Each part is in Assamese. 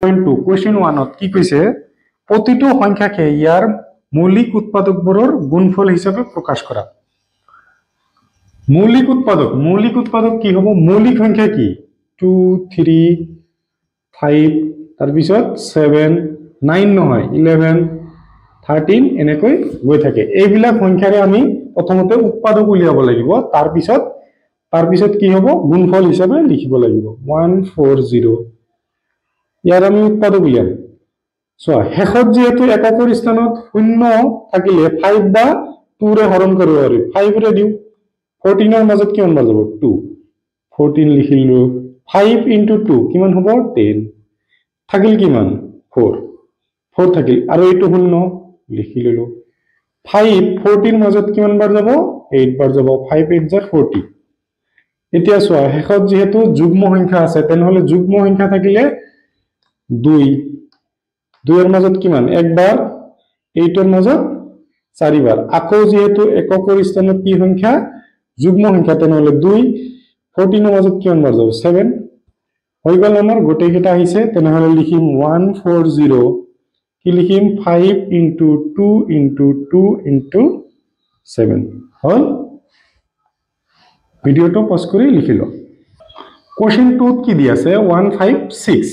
2 কোয়েশ্চন 1 কি কৈছে প্ৰতিটো সংখ্যাকে ইয়াৰ মৌলিক উৎপাদকবোৰৰ গুণফল হিচাপে প্রকাশ করা। মৌলিক উৎপাদক কি হব? মৌলিক সংখ্যা কি 2 3 5 তাৰপিছত 7 9 নহয় 11 13 এনেকৈ গৈ থাকে। এইবিলাক সংখ্যাৰে আমি প্ৰথমতে উৎপাদক উলিয়াব লাগিব, তাৰপিছত কি হব? গুণফল হিচাপে লিখিব লাগিব 140। ইয়াৰ আমি উৎপাদক উলিয়াম। চোৱা, শেষত যেহেতু এককৰ স্থানত 0 থাকিলে 5 বা 2 ৰে হৰণ কৰিব পাৰি। 5 ৰে দিও 14 ৰ মাজত কিমান বাৰ যাব? 2। 14 লিখিলো। 5 into 2 কিমান হ'ব? 10। থাকিল কিমান? 4 থাকিল আৰু এইটো 0 লিখি ললো। 5 40 ৰ মাজত কিমান বাৰ যাব? 8 বাৰ যাব। 5 8 jar 40। এতিয়া চোৱা, শেষত যেহেতু যুগ্ম সংখ্যা আছে, তেনেহলে যুগ্ম সংখ্যা থাকিলে 2 ৰ মাজত কিমান? 1 বাৰ। 8 ৰ মাজত 4 বাৰ। আকৌ যেহেতু এককৰ স্থানত কি সংখ্যা? যুগ্ম সংখ্যা, তেনেহলে 2 14 ৰ মাজত কিমান বাৰ যাব? 7 হৈ গ'ল। আমাৰ গোটেই কেইটা আহিছে। তেনেহলে লিখিম 140 কি লিখিম? 5 into 2 into 2 into 7 হল। ভিডিওটো পজ কৰি লিখি লওক। কোয়েশ্চন 2 কি দি আছে? 156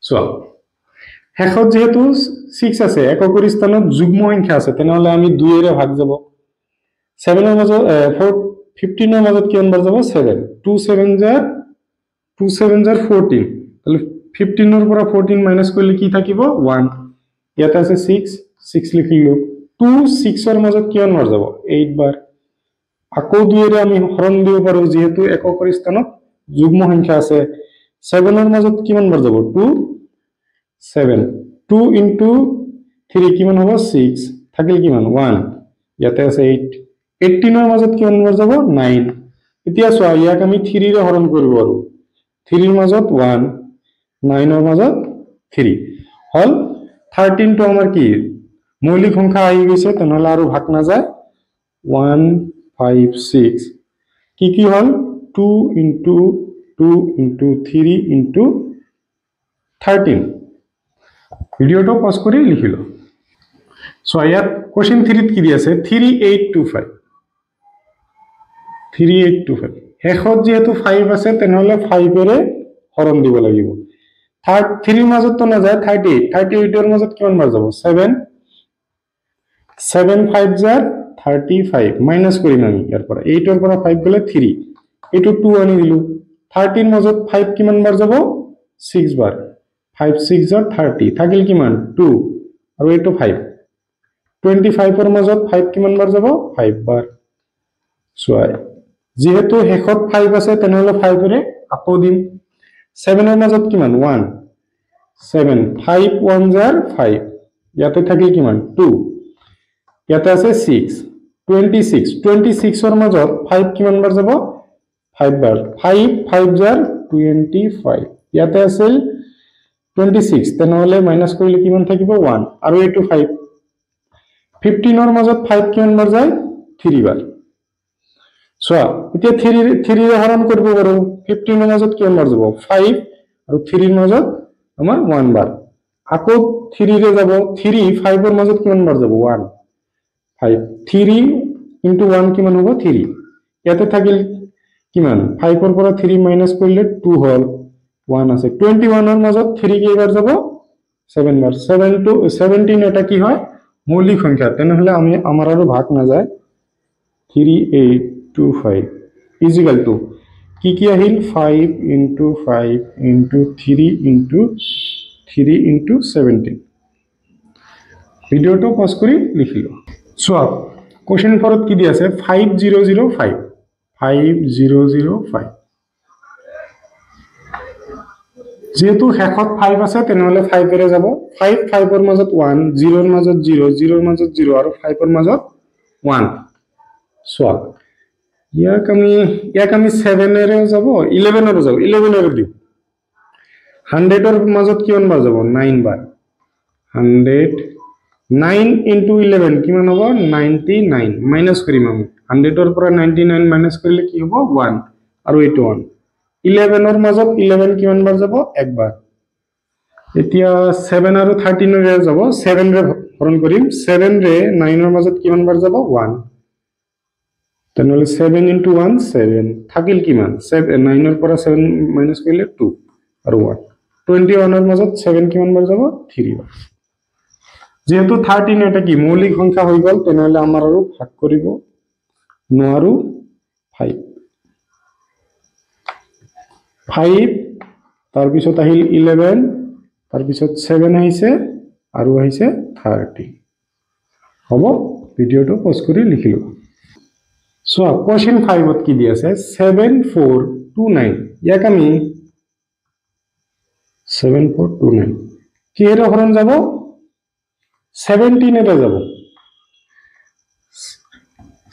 চোৱা, শেষত যেহেতু 6 আছে, এককৰ স্থানত যুগ্ম সংখ্যা আছে, তেনেহলে আমি 2 ৰে ভাগ যাব। 7 ৰ মাজত 15 ৰ মাজত কিমান বাৰ যাব? 7। 2 7 jar 14। তাহলে 15 ৰ পৰা 14 মাইনাস কৰিলে কি থাকিব? 1। ইয়াতে আছে 6 লিখিলো। 2 6 ৰ মাজত কিমান বাৰ যাব? 8 বাৰ। আকৌ 2 ৰে আমি হৰণ দিব পাৰো, যেহেতু এককৰ স্থানত যুগ্ম সংখ্যা আছে। 7 ৰ মাজত কিমান বাৰ যাব? 2 7। 2 into 3 কিমান হ'ব? 6 থাকিল কিমান? 1। ইয়াতে আছে 8। 18 ৰ মাজত কিমান বাৰ যাব? 9। এতিয়া চোৱা, ইয়াক আমি 3 ৰে হৰণ কৰিব পাৰো। 3 ৰ মাজত 1 9 ৰ মাজত 3 হল। 13 টো আমাৰ কি মৌলিক সংখ্যা আহি গৈছে, তেনেহলে আৰু ভাগ নাযায়। 156 কি হল? 2 into 2 into 3 into 13। ভিডিওটো পজ কৰি লিখিলো। সো ইয়াত কোয়েশ্চন 3 কি দি আছে? 3825 শেষত যেহেতু 5 আছে, তেনেহলে 5 ৰে হৰণ দিব লাগিব। 3 ৰ মাজত তো নাযায়। 38 ৰ মাজত কিমান বাৰ যাব? 7 5 jar 35 মাইনাস কৰিম আমি ইয়াৰ পৰা। 8 ৰ পৰা 5 গলে 3, এইটো 2 আনি দিলো। 30 ৰ মাজত 5 কিমান বাৰ যাব? 6 বাৰ। 5 6 jar 30 থাকিল কিমান? 2 আৰু এইটো 5। 25 ৰ মাজত 5 কিমান বাৰ যাব? 5 বাৰ। চোৱা, যেহেতু শেষত 5 আছে, তেনেহলে 5 ৰে আকৌ দিম। 7 ৰ মাজত কিমান? 1 7 5 1 jar 5। ইয়াতে থাকিল কিমান? 2। ইয়াতে আছে 6 26 ৰ মাজত 5 কিমান বাৰ যাব? 5 বাৰ। 5 5 jar 25। ইয়াতে আছিল 26, তেনেহলে মাইনাস কৰিলে কিমান থাকিব? 1 আৰু এইটো 5। 15 ৰ মাজত 5 কিমান বাৰ যায়? 3 বাৰ। চোৱা, এতিয়া 3 ৰে হৰণ কৰিব পাৰো। 15 ৰ মাজত কিমান বাৰ যাব? 5 আৰু 3 ৰ মাজত আমাৰ 1 বাৰ। আকৌ 3 ৰে যাব। 3 5 ৰ মাজত কিমান বাৰ যাব? 1 5। 3 into 1 কিমান হ'ব? 3। ইয়াতে থাকিল কিমান? 5 ৰ পৰা 3 মাইনাস কৰিলে 2 হল। 1 আছে। 21 ৰ মাজত 3 কেইবাৰ যাব? 7 বাৰ। 7 to 17 এটা কি হয়? মৌলিক সংখ্যা, তেনেহলে আমাৰ আৰু ভাগ নাযায়। 3825 ইজিক্যাল টু কি আহিল? 5 into 5 into 3 into 3 into 17। ভিডিওটো পজ কৰি লিখিলো। চোৱা, কোয়েশ্চন 4 কি দি আছে? 5005 যেহেতু শেষত 5 আছে, তেনেহলে 5 ৰে যাব। 5 5 ৰ মাজত 1 0 ৰ মাজত 0 0 ৰ মাজত 0 আৰু 5 ৰ মাজত 1। চোৱা, ইয়াক আমি 7 ৰে যাব, 11 ৰে যাব। 11 ৰে দিও। 100 ৰ মাজত কিমান বাৰ যাব? 9 বাৰ। 100 9 into 11 কিমান হ'ব? 99 মাইনাস কৰিম আমি। 100 ৰ পৰা 99 মাইনাস কৰিলে কি হ'ব? 1 আৰু এইটো 1 11 ৰ মাজত 11 কিমান বাৰ যাব একবাৰ এতিয়া 7 আৰু 13 ৰে যাব 7 ৰে হৰণ কৰিম 7 ৰে 9 ৰ মাজত কিমান বাৰ যাব 1 তেনেহলে 7 into 1 7 থাকিল কিমান 7 9 ৰ পৰা 7 মাইনাস কৰিলে 2 আৰু 1 21 ৰ মাজত 7 কিমান বাৰ যাব 3 বাৰ যেহেতু 13 এটা কি মৌলিক সংখ্যা হৈ গল তেনেহলে আমাৰ আৰু ভাগ কৰিব নোৱাৰো 5 তাৰ পিছত আহিল 11 তাৰ পিছত 7 আহিছে আৰু আহিছে 30 হ'ব ভিডিওটো পজ কৰি লিখিলো সো কোশ্চেন 5 ত কি দি আছে 7429 ইয়াক আমি 7429 কি এর হরণ যাব 17 এর যাব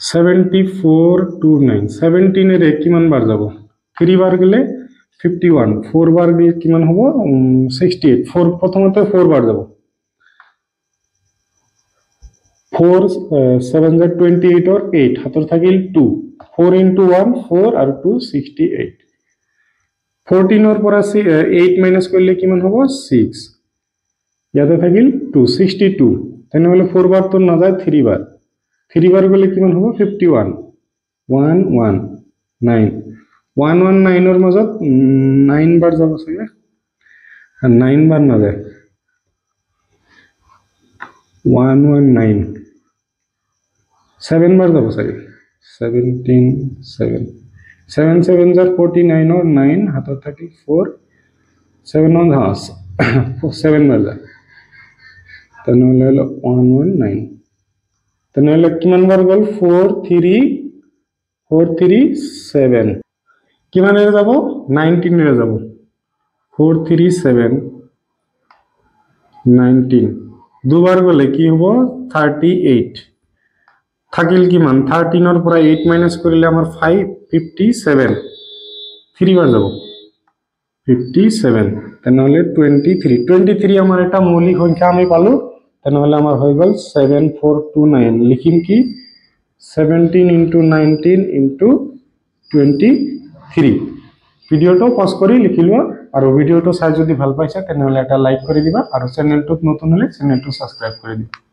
7429 17 এর কিমান বার যাব 3 বার গেলে 51 4 বার গেলে কিমান হবে 68 4 প্রথমতে 4 বার যাব 4 7 28 और 8 হাতর থাকিল 2 4 into 1 4 আর 2 68 14 और পৰা 8 মাইনাস করলে কিমান হবে 6 ইয়াতে থাকিল 2 62 তেনেহলে 4 বার তো না যায় 3 বার 3 বার গলে কিমান হবে 51 119 119 এর মাজত 9 বার যাব সবে আর 9 বার না যায় 119 7 বার যাব সরি 17 7 7 7 jar 49 और 9 হাতত থাকি 4 7 on হাস 7 বার যায় তেনেহলে হলো 119 তেনেহলে কিমান বার গল 437 কিমান এর যাব 19 এর যাব 437 19 দুবার গলে কি হবো 38 থাকিল কিমান 13 এর পৰা 8 মাইনাস কৰিলে আমাৰ 57 3 বাৰ যাব 57 তেনেহলে 23 আমাৰ এটা মৌলিক সংখ্যা আমি পালো তেনেহলে আমাৰ হৈ গল 7429 লিখিম কি 17 into 19 into 23 ভিডিওটো পজ কৰি লিখিলো আৰু ভিডিওটো চাই যদি ভাল পাইছা তেনেহলে এটা লাইক কৰি দিবা আৰু চেনেলটোত নতুন হলে চেনেলটো সাবস্ক্ৰাইব কৰি দিবা